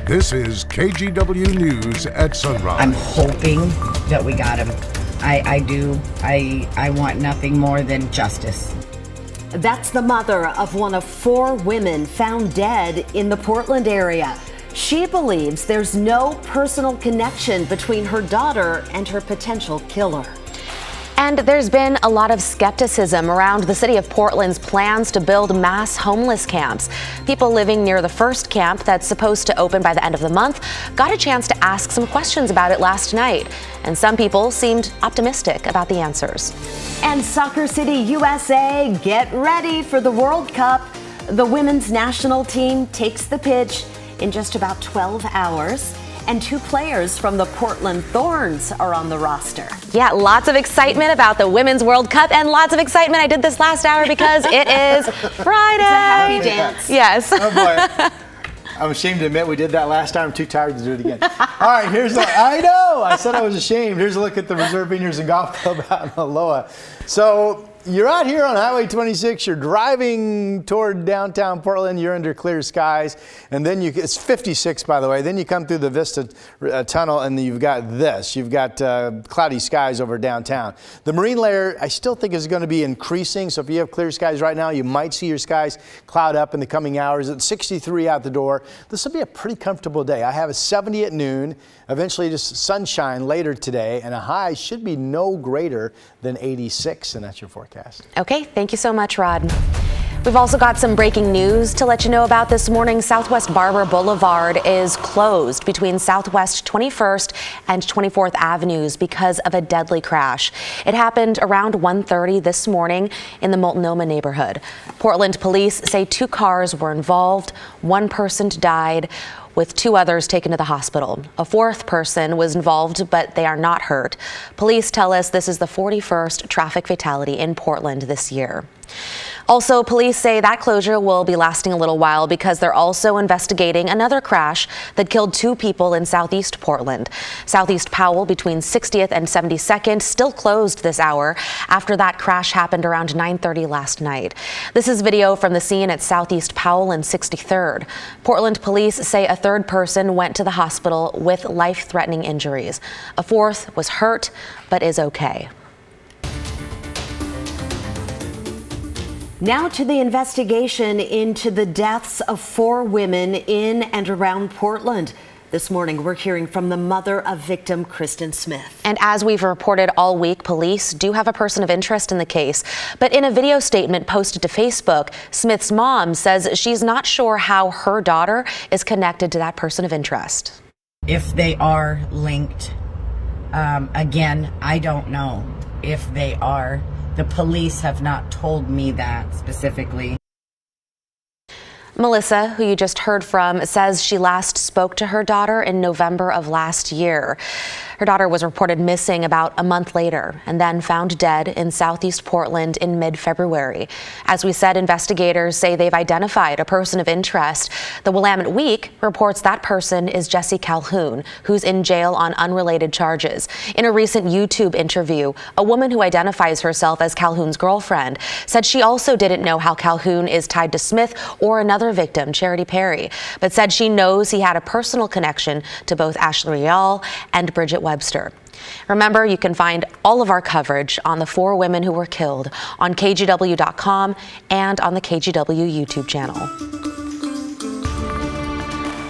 This is KGW News at Sunrise. I'm hoping that we got him. I do. I want nothing more than justice. That's the mother of one of 4 women found dead in the Portland area. She believes there's no personal connection between her daughter and her potential killer. And there's been a lot of skepticism around the city of Portland's plans to build mass homeless camps. People living near the first camp that's supposed to open by the end of the month got a chance to ask some questions about it last night. And some people seemed optimistic about the answers. And Soccer City, USA, get ready for the World Cup. The women's national team takes the pitch in just about 12 hours. And 2 players from the Portland Thorns are on the roster. Yeah, lots of excitement about the Women's World Cup and lots of excitement. I did this last hour because it is Friday. It's a happy dance. Yes. Oh boy. I'm ashamed to admit we did that last time. I'm too tired to do it again. All right, I know. I said I was ashamed. Here's a look at the Reserve Vineyards and Golf Club out in Aloha. So you're out here on Highway 26. You're driving toward downtown Portland. You're under clear skies. And then it's 56, by the way. Then you come through the Vista Tunnel, and you've got this. You've got cloudy skies over downtown. The marine layer, I still think, is going to be increasing. So if you have clear skies right now, you might see your skies cloud up in the coming hours. It's 63 out the door. This will be a pretty comfortable day. I have a 70 at noon, eventually just sunshine later today, and a high should be no greater than 86, and that's your forecast. Okay, thank you so much, Rod. We've also got some breaking news to let you know about this morning. Southwest Barber Boulevard is closed between Southwest 21st and 24th Avenues because of a deadly crash. It happened around 1:30 this morning in the Multnomah neighborhood. Portland police say 2 cars were involved. 1 person died, with 2 others taken to the hospital. A 4th person was involved, but they are not hurt. Police tell us this is the 41st traffic fatality in Portland this year. Also, police say that closure will be lasting a little while because they're also investigating another crash that killed 2 people in southeast Portland. Southeast Powell between 60th and 72nd still closed this hour after that crash happened around 9:30 last night. This is video from the scene at Southeast Powell and 63rd. Portland police say a 3rd person went to the hospital with life-threatening injuries. A 4th was hurt but is okay. Now to the investigation into the deaths of 4 women in and around Portland. This morning, we're hearing from the mother of victim Kristen Smith. And as we've reported all week, police do have a person of interest in the case. But in a video statement posted to Facebook, Smith's mom says she's not sure how her daughter is connected to that person of interest. If they are linked, again, I don't know if they are. The police have not told me that specifically. Melissa, who you just heard from, says she last spoke to her daughter in November of last year. Her daughter was reported missing about a month later and then found dead in southeast Portland in mid-February. As we said, investigators say they've identified a person of interest. The Willamette Week reports that person is Jesse Calhoun, who's in jail on unrelated charges. In a recent YouTube interview, a woman who identifies herself as Calhoun's girlfriend said she also didn't know how Calhoun is tied to Smith or another victim, Charity Perry, but said she knows he had a personal connection to both Ashley Rial and Bridget Webster. Remember, you can find all of our coverage on the 4 women who were killed on KGW.com and on the KGW YouTube channel.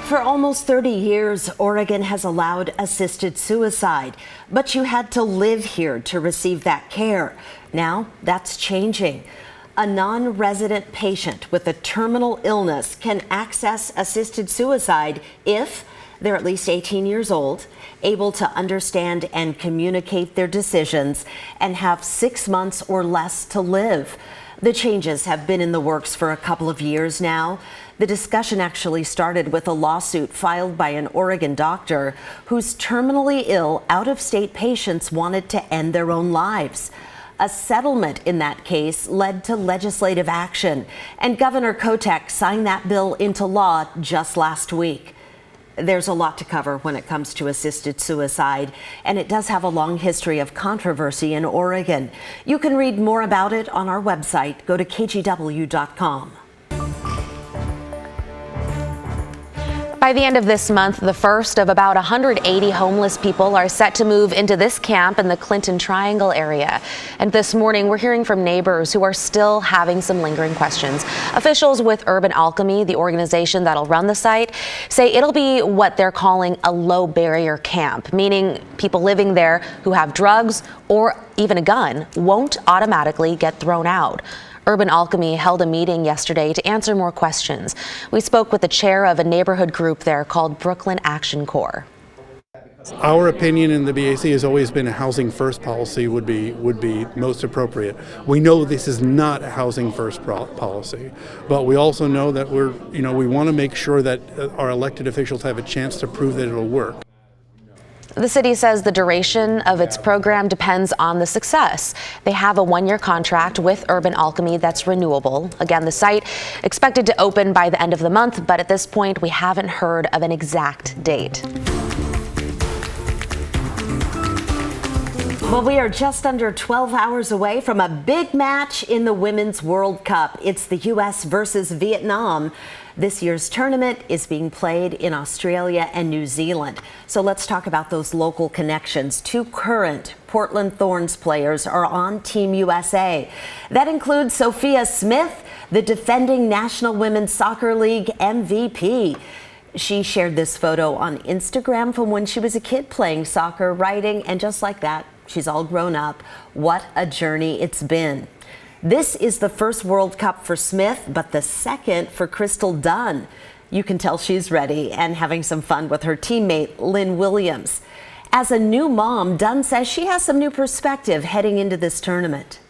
For almost 30 years, Oregon has allowed assisted suicide, but you had to live here to receive that care. Now that's changing. A non-resident patient with a terminal illness can access assisted suicide if they're at least 18 years old, able to understand and communicate their decisions, and have 6 months or less to live. The changes have been in the works for a couple of years now. The discussion actually started with a lawsuit filed by an Oregon doctor whose terminally ill, out-of-state patients wanted to end their own lives. A settlement in that case led to legislative action, and Governor Kotek signed that bill into law just last week. There's a lot to cover when it comes to assisted suicide, and it does have a long history of controversy in Oregon. You can read more about it on our website. Go to kgw.com. By the end of this month, the first of about 180 homeless people are set to move into this camp in the Clinton Triangle area. And this morning, we're hearing from neighbors who are still having some lingering questions. Officials with Urban Alchemy, the organization that'll run the site, say it'll be what they're calling a low barrier camp, meaning people living there who have drugs or even a gun won't automatically get thrown out. Urban Alchemy held a meeting yesterday to answer more questions. We spoke with the chair of a neighborhood group there called Brooklyn Action Corps. Our opinion in the BAC has always been a housing first policy would be most appropriate. We know this is not a housing first policy, but we also know that we want to make sure that our elected officials have a chance to prove that it'll work. The city says the duration of its program depends on the success. They have a one-year contract with Urban Alchemy that's renewable. Again, the site expected to open by the end of the month, but at this point, we haven't heard of an exact date. Well, we are just under 12 hours away from a big match in the Women's World Cup. It's the U.S. versus Vietnam. This year's tournament is being played in Australia and New Zealand. So let's talk about those local connections. Two current Portland Thorns players are on Team USA. That includes Sophia Smith, the defending National Women's Soccer League MVP. She shared this photo on Instagram from when she was a kid playing soccer, writing, and just like that, she's all grown up. What a journey it's been. This is the first World Cup for Smith, but the second for Crystal Dunn. You can tell she's ready and having some fun with her teammate, Lynn Williams. As a new mom, Dunn says she has some new perspective heading into this tournament.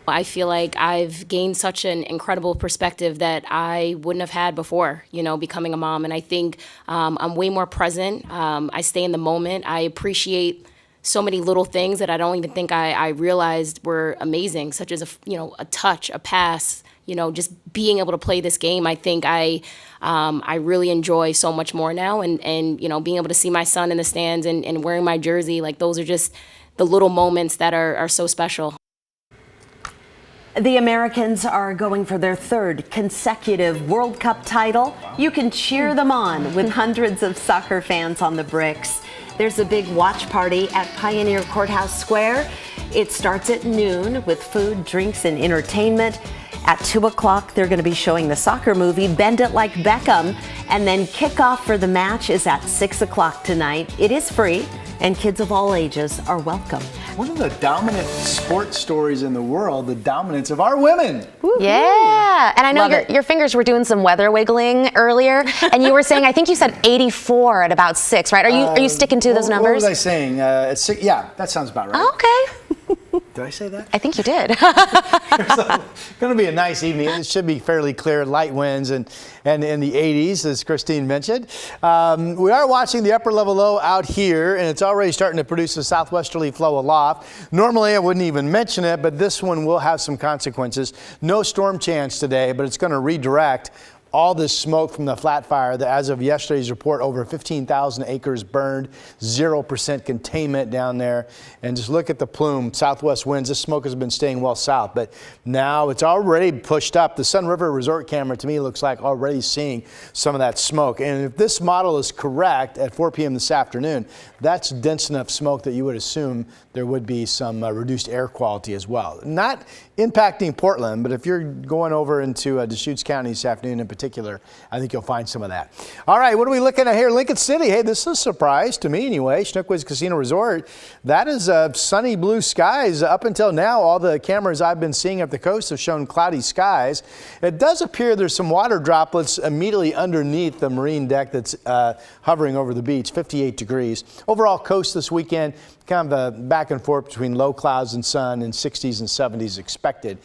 I feel like I've gained such an incredible perspective that I wouldn't have had before, becoming a mom. And I think I'm way more present. I stay in the moment. I appreciate so many little things that I don't even think I realized were amazing, such as a touch, a pass, just being able to play this game. I think I really enjoy so much more now, and being able to see my son in the stands and wearing my jersey, like those are just the little moments that are so special. The Americans are going for their third consecutive World Cup title. You can cheer them on with hundreds of soccer fans on the bricks. There's a big watch party at Pioneer Courthouse Square. It starts at noon with food, drinks, and entertainment. At 2 o'clock, they're going to be showing the soccer movie Bend It Like Beckham. And then kickoff for the match is at 6 o'clock tonight. It is free, and kids of all ages are welcome. One of the dominant sports stories in the world, the dominance of our women. Woo-hoo. Yeah, and I know your fingers were doing some weather wiggling earlier, and you were saying, I think you said 84 at about 6, right? Are you sticking to those numbers? What was I saying? At 6, yeah, that sounds about right. Okay. Did I say that? I think you did. It's going to be a nice evening. It should be fairly clear, light winds and in the 80s, as Christine mentioned. We are watching the upper level low out here, and it's already starting to produce a southwesterly flow aloft. Normally, I wouldn't even mention it, but this one will have some consequences. No storm chance today, but it's going to redirect all this smoke from the flat fire that, as of yesterday's report, over 15,000 acres burned, 0% containment down there. And just look at the plume, southwest winds. This smoke has been staying well south, but now it's already pushed up. The Sun River Resort camera, to me, looks like already seeing some of that smoke. And if this model is correct at 4 p.m. this afternoon, that's dense enough smoke that you would assume there would be some reduced air quality as well. Not impacting Portland, but if you're going over into Deschutes County this afternoon in particular, I think you'll find some of that. All right, what are we looking at here? Lincoln City. Hey, this is a surprise to me anyway. Schnookwiz Casino Resort. That is sunny blue skies. Up until now, all the cameras I've been seeing up the coast have shown cloudy skies. It does appear there's some water droplets immediately underneath the marine deck that's hovering over the beach, 58 degrees. Overall coast this weekend, kind of a back and forth between low clouds and sun, and 60s and 70s expected.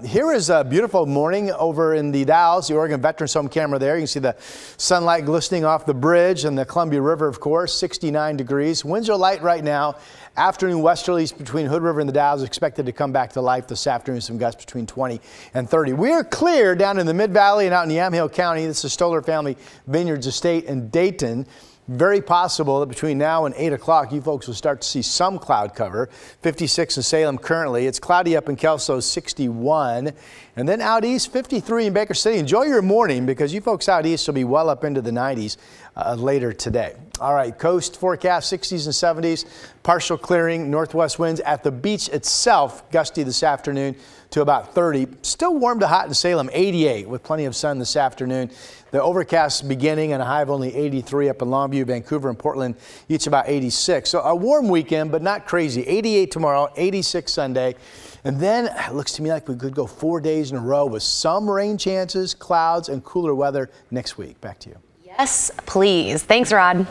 Here is a beautiful morning over in the Dalles, the Oregon Veterans Home camera there. You can see the sunlight glistening off the bridge and the Columbia River, of course, 69 degrees. Winds are light right now. Afternoon westerlies between Hood River and the Dalles expected to come back to life this afternoon. Some gusts between 20 and 30. We are clear down in the Mid-Valley and out in Yamhill County. This is Stoller Family Vineyards Estate in Dayton. Very possible that between now and 8 o'clock, you folks will start to see some cloud cover. 56 in Salem currently. It's cloudy up in Kelso, 61. And then out east, 53 in Baker City. Enjoy your morning because you folks out east will be well up into the 90s later today. All right, coast forecast 60s and 70s, partial clearing, northwest winds at the beach itself, gusty this afternoon to about 30. Still warm to hot in Salem, 88 with plenty of sun this afternoon. The overcast beginning and a high of only 83 up in Longview, Vancouver and Portland, each about 86. So a warm weekend, but not crazy. 88 tomorrow, 86 Sunday. And then it looks to me like we could go 4 days in a row with some rain chances, clouds and cooler weather next week. Back to you. Yes, please. Thanks, Rod.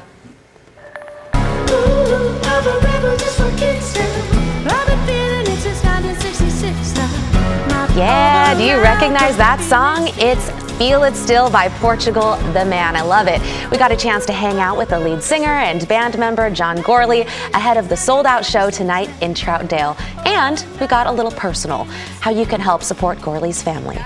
Yeah, do you recognize that song? It's Feel It Still by Portugal the Man. I love it. We got a chance to hang out with the lead singer and band member John Gorley ahead of the sold-out show tonight in Troutdale. And we got a little personal, how you can help support Gorley's family.